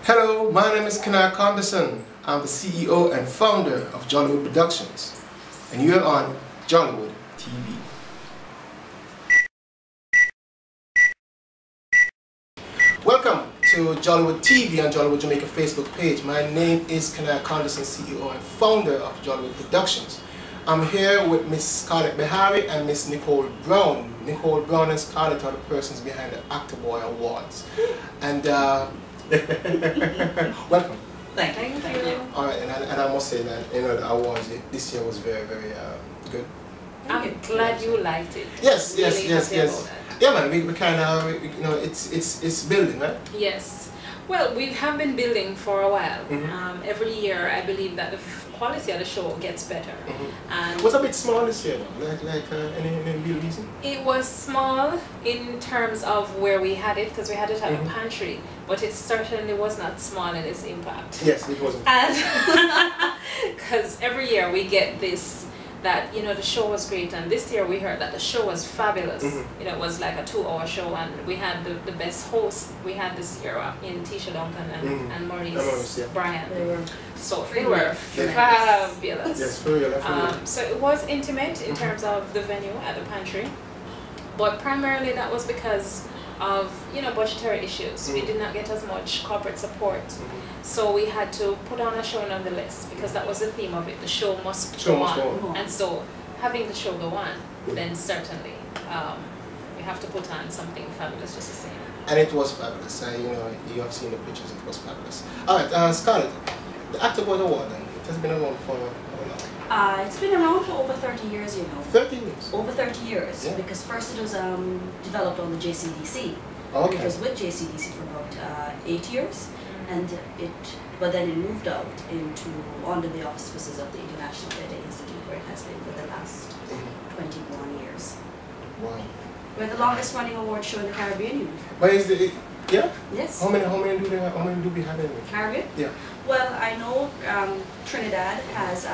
Hello, my name is Kanhai Condison. I'm the CEO and founder of JOLLYWOOD Productions, and you're on JOLLYWOOD TV. Welcome to JOLLYWOOD TV and JOLLYWOOD Jamaica Facebook page. My name is Kanhai Condison, CEO and founder of JOLLYWOOD Productions. I'm here with Miss Scarlett Beharie and Miss Nicole Brown. Nicole Brown and Scarlett are the persons behind the Actor Boy Awards. And welcome. Thank you. All right, and I must say that the awards this year was very, very good. I'm glad you liked it. Yes. Yeah, man. We kind of it's building, right? Yes. Well, we have been building for a while. Every year, I believe that the quality of the show gets better. And was a bit small this year, though. Like any real reason? It was small in terms of where we had it, because we had it at the pantry, but it certainly was not small in its impact. Yes, it wasn't. And because every year we get this, that the show was great, and this year we heard that the show was fabulous. It was like a 2-hour show, and we had the best host we had this year in Tisha Duncan and Maurice Bryan. They were fabulous. Yes, for real. So it was intimate in terms of the venue at the pantry, but primarily that was because of budgetary issues. We did not get as much corporate support, so we had to put on a show nonetheless, because that was the theme of it. The show must go on. And so having the show go on, then certainly we have to put on something fabulous just the same. And it was fabulous. You have seen the pictures. It was fabulous. All right, Scarlett, the Actor Boy Award, then, it has been around for how long? It's been around for over 30 years, 30 years? Over 30 years, because first it was developed on the JCDC. Okay. It was with JCDC for about 8 years, but then it moved out under the auspices of the International Theatre Institute, where it has been for the last 21 years. Wow. We're the longest running award show in the Caribbean. But is it? Yeah. Yes. How many do we have in the Caribbean? Yeah. Well, I know Trinidad has.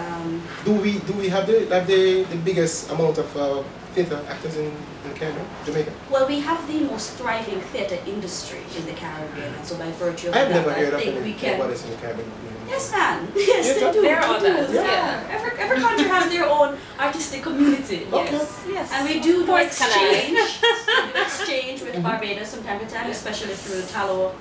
Do we have the biggest amount of theatre actors in the Caribbean, Jamaica? Well, we have the most thriving theatre industry in the Caribbean, and so by virtue of I've that, never heard I of think we can. nobody's in the Caribbean. Yes, man. Yes, they do. There are others. Yeah. Every country has their own artistic community. Yes. Yes. And we do exchange. We do exchange with Barbados from time to time, especially through the Tallow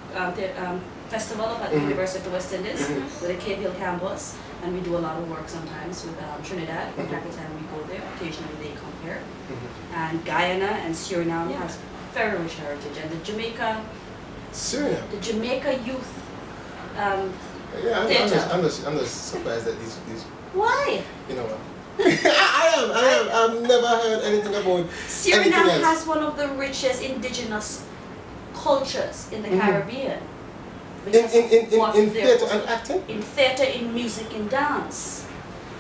Festival up at the University of the West Indies with the Cape Hill campus. And we do a lot of work sometimes with Trinidad. From time to time we go there. Occasionally they come here. And Guyana and Suriname has very rich heritage. And the Jamaica youth. I'm just surprised that these. Why? You know what? I am. I've never heard anything about Suriname has one of the richest indigenous cultures in the Caribbean. In theatre and acting? In theatre, in music, in dance.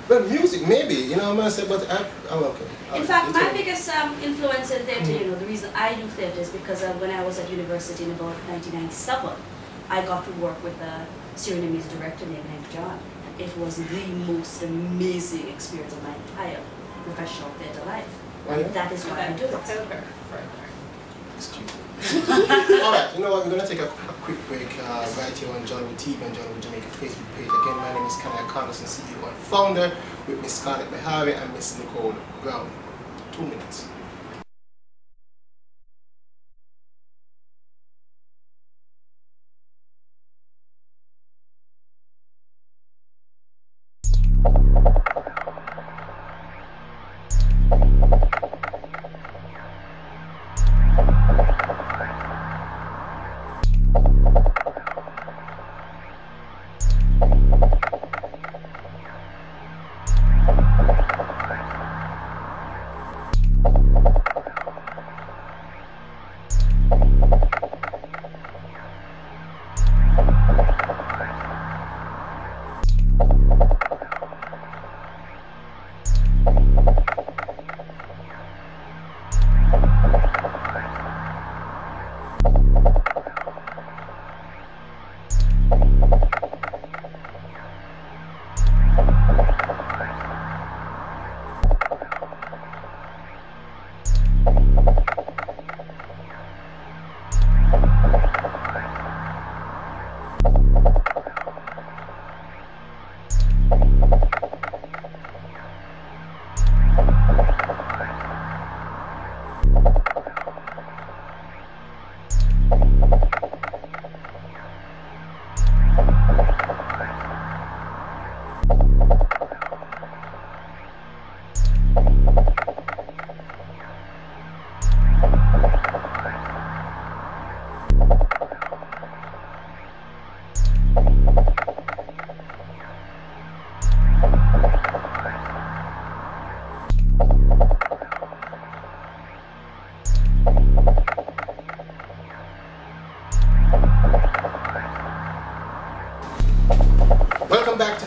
Well, music maybe, I'm gonna say, but I'm okay. In fact, my biggest influence in theatre, the reason I do theatre is because when I was at university in about 1997, I got to work with a Surinamese director named John. It was the most amazing experience of my entire professional theatre life. And that is why I do it. Excuse me. Alright, you know what, we're going to take a quick break right here on JOLLYWOOD TV and JOLLYWOOD Jamaica Facebook page. Again, my name is Kanhai Condison, CEO and founder, with Miss Scarlett Beharie and Miss Nicole Brown. 2 minutes.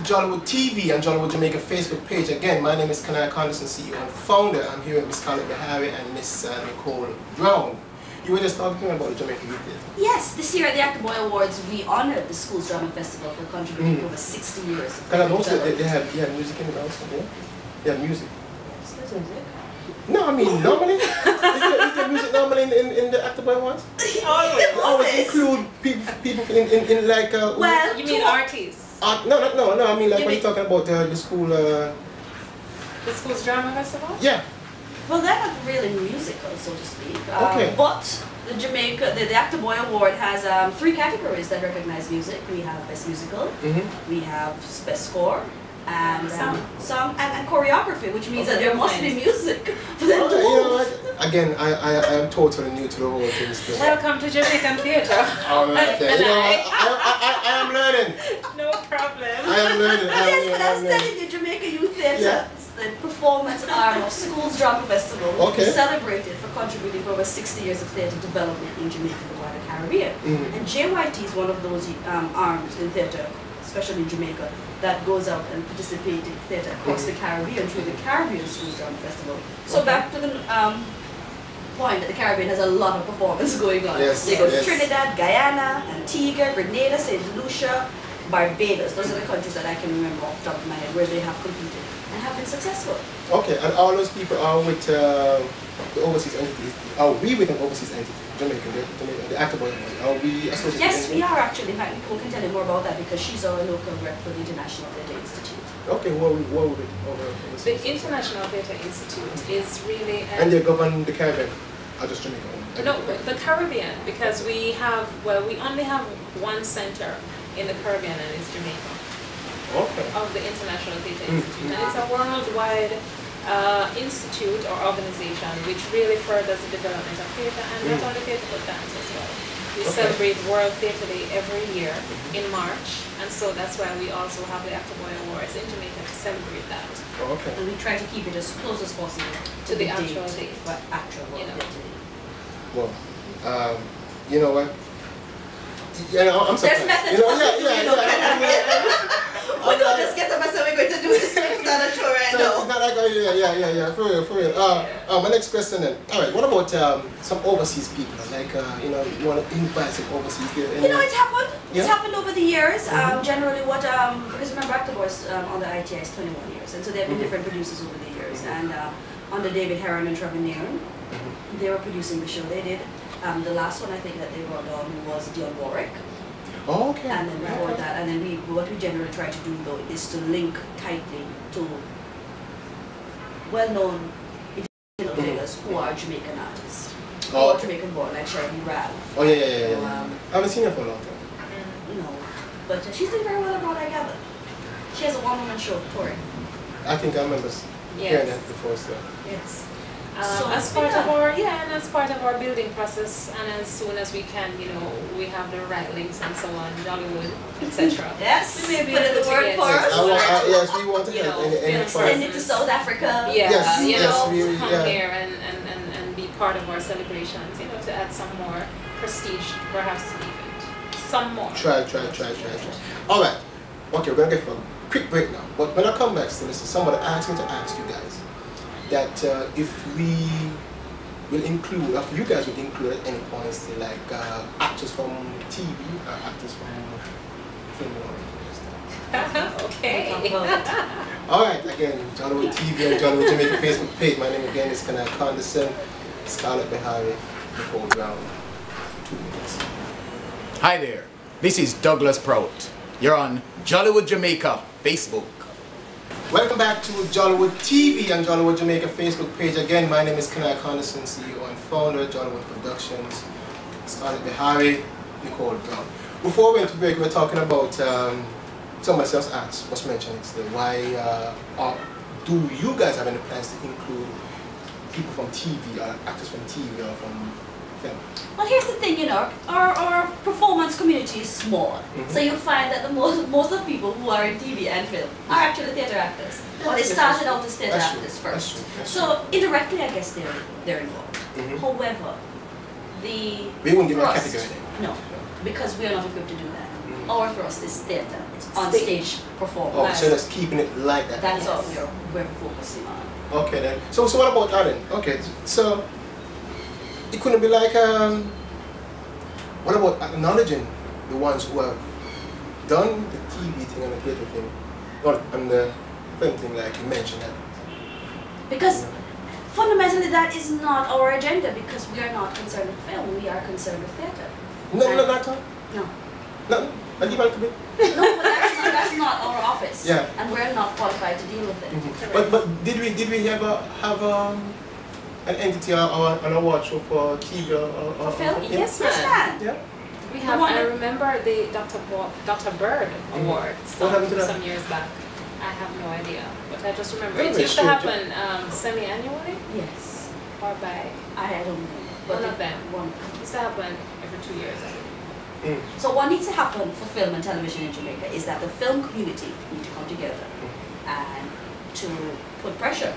Jollywood TV and Jollywood Jamaica Facebook page. Again, my name is Kanhai Condison, CEO and Founder. I'm here with Miss Scarlett Beharie and Miss Nicole. You were just talking about the Jamaican Youth Theatre. Yes, this year at the Actor Boy Awards, we honored the school's drama festival for contributing over 60 years. Because also they have music in the house, yeah? They have music. There's music. No, I mean normally. is there music normally in the Actor Boy Awards? Always. They always include people in like. Well, you mean artists? No. I mean like when you're talking about the school. The school's drama festival? Yeah. Well, they're not really musical, so to speak. Okay. But the Actor Boy Award has 3 categories that recognize music. We have Best Musical, we have Best Score, and song and choreography, which means that there must be music for them to move. You know what? Again, I am totally new to the whole thing still. Welcome to Jamaican Theatre. Alright, you know, I am learning. No problem. I am learning. Yes, but I was telling you, Jamaica Youth Theatre, the performance arm of School's Drama Festival, is celebrated for contributing for over 60 years of theatre development in Jamaica and the wider Caribbean. And JYT is one of those arms in theatre, especially in Jamaica, that goes out and participates in theatre across the Caribbean through the Caribbean School's Drama Festival. So back to the point that the Caribbean has a lot of performance going on. They go to Trinidad, Guyana, Antigua, Grenada, St. Lucia, Barbados. Those are the countries that I can remember off the top of my head where they have competed and have been successful. Okay, and all those people are with the overseas entities. Are we with an overseas entity? Jamaica, the Actor Boy Awards. Are we associated? Yes, we are actually. In fact, Nicole can tell you more about that because she's our local rep for the International Theatre Institute. Okay, what would it overseas? The International Theatre Institute is really... and they govern the Caribbean? Or just Jamaica? No, the Caribbean, because we only have one center in the Caribbean, and it's Jamaica. Okay. Of the International Theatre Institute, and it's a worldwide institute or organization which really furthers the development of theatre, and not only theatre but dance as well. We celebrate World Theatre Day every year in March, and so that's why we also have the Actor Boy Awards in Jamaica to celebrate that. Okay. And we try to keep it as close as possible to the actual date. Actual World Theatre Day. Well, you know what? Yeah, I'm surprised. There's methods. We don't just get up and say we're going to do this. It's not a show right now. It's not like, for real. My next question then. Alright, what about some overseas people? Like, you want to invite some overseas there? It's happened. It's happened over the years. Generally, because remember, Actor Boys on the ITI is 21 years, and so there have been different producers over the years. And under David Heron and Trevor Nairn, they were producing the show. They did. The last one I think that they brought on was Dion Warwick. Oh, okay. And then before that, and then what we generally try to do though is to link tightly to well-known international figures who are Jamaican artists, or Jamaican born, like Shirley Ralph. Oh yeah. I haven't seen her for a long time. But she's doing very well abroad, I gather. She has a one-woman show touring. I think I remember hearing that before. So. Yes. So as part of our building process, and as soon as we can, we have the right links and so on, Jollywood, etc. Yes, we may be put in the word for us. Yes, we want to help. Send it to South Africa. Come here and be part of our celebrations. To add some more prestige, perhaps to the event. Some more. Try. All right. Okay, we're gonna get a quick break now. But when I come back, somebody asked me to ask you guys that if we will include, if you guys will include at any point, like actors from TV or actors from film or okay. Alright, again, Jollywood TV and Jollywood Jamaica Facebook page. My name again is Kanhai Condison, Scarlett, Beharie, Nicole. 2 minutes. Hi there, this is Douglas Prout. You're on Jollywood Jamaica Facebook. Welcome back to Jollywood TV and Jollywood Jamaica Facebook page. Again, my name is Kanhai Condison, CEO and Founder, Jollywood Productions, Scarlett, Beharie, Nicole. Before we went to break, we were talking about, somebody else asked, was mentioned, why do you guys have any plans to include people from TV or actors from TV or from film? Well, here's the thing, our performance community is small. So you'll find that the most of people who are in TV and film are actually theatre actors. Or they started out as theatre actors first. So indirectly, I guess they're involved. However, we won't give a category. No, because we are not equipped to do that. Our thrust is theatre. It's on-stage performance. Oh, so that's keeping it like that. That's all we're focusing on. Okay then. So what about that then? Okay, so it couldn't be like what about acknowledging the ones who have done the TV thing and the theatre thing, and the film thing, like you mentioned that? Because fundamentally that is not our agenda, because we are not concerned with film, we are concerned with theatre. No, not at all? No. No? Not even a little bit? No, but that's not our office. Yeah. And we're not qualified to deal with it. But did we ever have an entity or an award show for TV or film? Yes, ma'am. Yeah. We have. I remember the Dr. Bird Award some years back. I have no idea, but I just remember it used to happen semi-annually. Yes. Or by I don't know. One of them. It used to happen every 2 years. I think. So what needs to happen for film and television in Jamaica is that the film community need to come together and to put pressure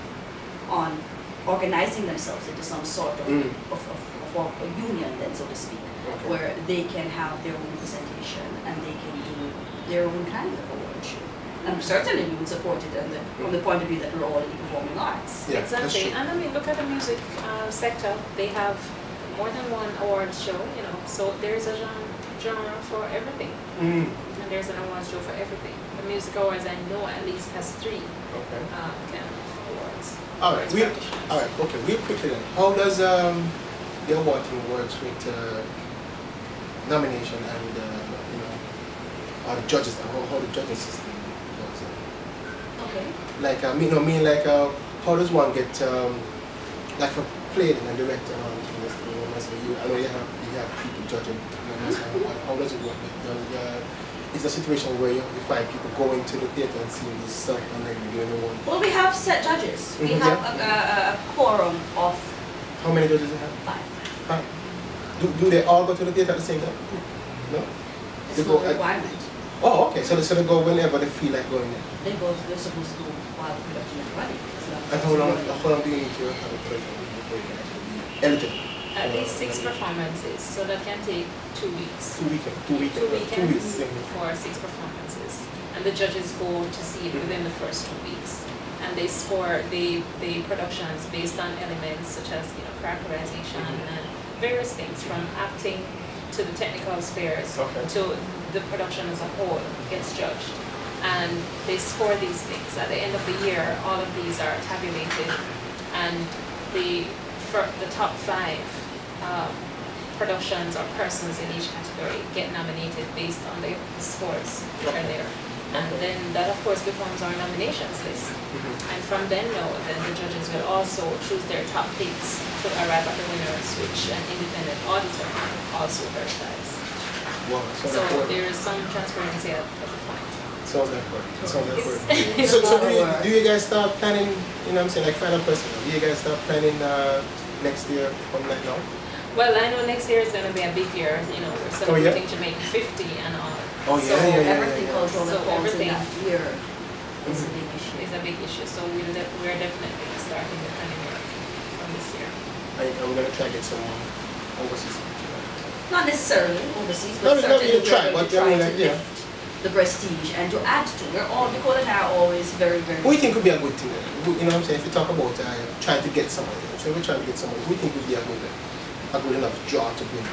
on organizing themselves into some sort of a union, then, so to speak, where they can have their own presentation and they can do their own kind of award show. And certainly we would support it from the point of view that we're all in the performing arts. Yeah, exactly. And I mean, look at the music sector. They have more than one award show, you know, so there's a genre for everything. And there's an award show for everything. The music awards, I know, at least has 3 kind of awards. Alright, okay, real quickly then. How does the award thing works with nomination and you know, or the judges, how the judging system works? Okay. Like how does one get like for playing and director and all things, you know, I know you have people judging, you know, how does it work? It's a situation where you find people going to the theatre and seeing this stuff and then doing the one. Well, we have set judges. We have a quorum of... How many judges do you have? 5. 5. Do they all go to the theatre at the same time? No? It's no requirement. Oh, okay. So they go whenever they feel like going there. They're supposed to go while the production is running. And how long do you need to have a production before you can actually be eligible? At least 6 performances, so that can take 2 weeks. 2 weekends. 2 weekends for 6 performances. And the judges go to see it within the first 2 weeks. And they score the productions based on elements such as, you know, characterization and various things, from acting to the technical spheres to the production as a whole gets judged. And they score these things. At the end of the year, all of these are tabulated, and the top 5 productions or persons in each category get nominated based on the scores that are there. And then that, of course, becomes our nominations list. And from then the judges will also choose their top picks to arrive at the winners, which an independent auditor also verifies. Wow, so there is some transparency at the point. Sounds like work. So do you guys start planning, you know what I'm saying, like final question, do you guys start planning next year from like now? Well, I know next year is going to be a big year, you know, we're celebrating Jamaica 50 and all. Oh yeah, so everything cultural everything that year is a big issue. It's a big issue, so we're definitely starting the planning work from this year. I'm going to try to get some overseas. Not necessarily overseas, but certainly we're going to try to lift the prestige and to add to. Nicole and I are always very, very... Who do you think would be a good thing? You know what I'm saying? If you talk about trying to get somebody, so we're trying to get somebody, who do you think would be a good enough draw to bring to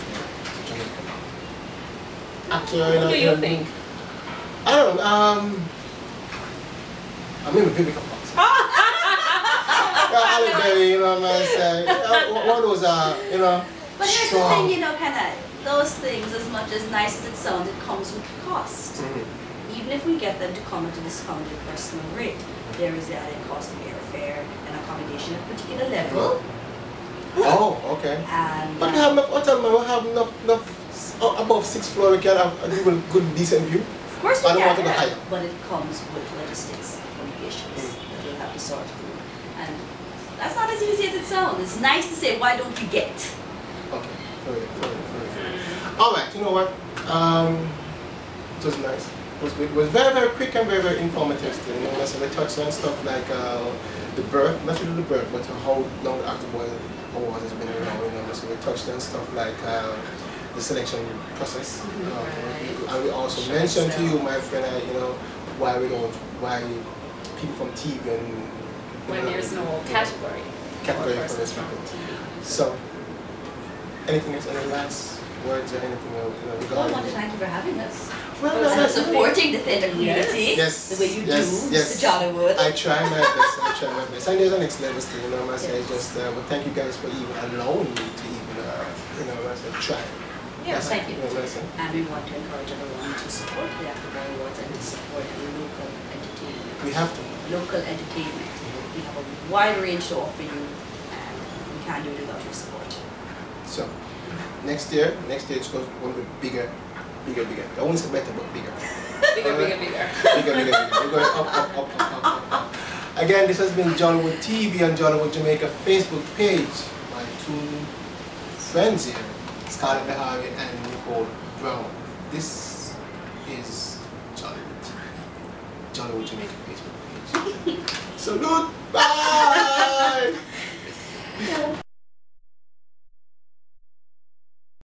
Jamaica? Who do you think? I don't know. I mean, Vivica Fox. You know what I'm saying? One of those, you know. But here's the thing, you know, Kanhai, those things, as much as nice as it sounds, it comes with cost. Even if we get them to come at a discounted personal rate, there is the added cost of airfare and accommodation at a particular level. Oh, okay. And but we have enough hotel, man. We have enough above 6th floor. We can have a good, decent view. Of course we can. Want to go higher. But it comes with logistics obligations that we'll have to sort through. And that's not as easy as it sounds. It's nice to say, why don't you get? Okay. All right. You know what? It was nice. It was good. It was very, very quick and very, very informative. Still, you know, so we touched on stuff like the birth, not really the birth, but how long the Active Boy Award has been around. You know, so we touched on stuff like the selection process. And we also mentioned to you, my friend, why people from TV and when there's no category for this people. So, anything else? Any last words or anything else? I want to thank you for having us. Well, for supporting the theatre community. Yes. The way you do, yes. Mr. Jollywood. I try my best. And there's an next level still, I say just, but thank you guys for even allowing me to even, try. Yes, thank you. And we want to encourage everyone to support the Beharie Awards and to support local entertainment. We have to. Local entertainment. We have a wide range to offer you, and we can't do it without your support. So, next year it's going to be bigger. I won't say better, but bigger. Bigger. Bigger. We're going up. Again, this has been Jollywood TV and Jollywood Jamaica Facebook page. My two friends here, Scarlett, Beharie, and Nicole Brown. This is Jollywood TV, Jollywood Jamaica Facebook page. Salute! Bye!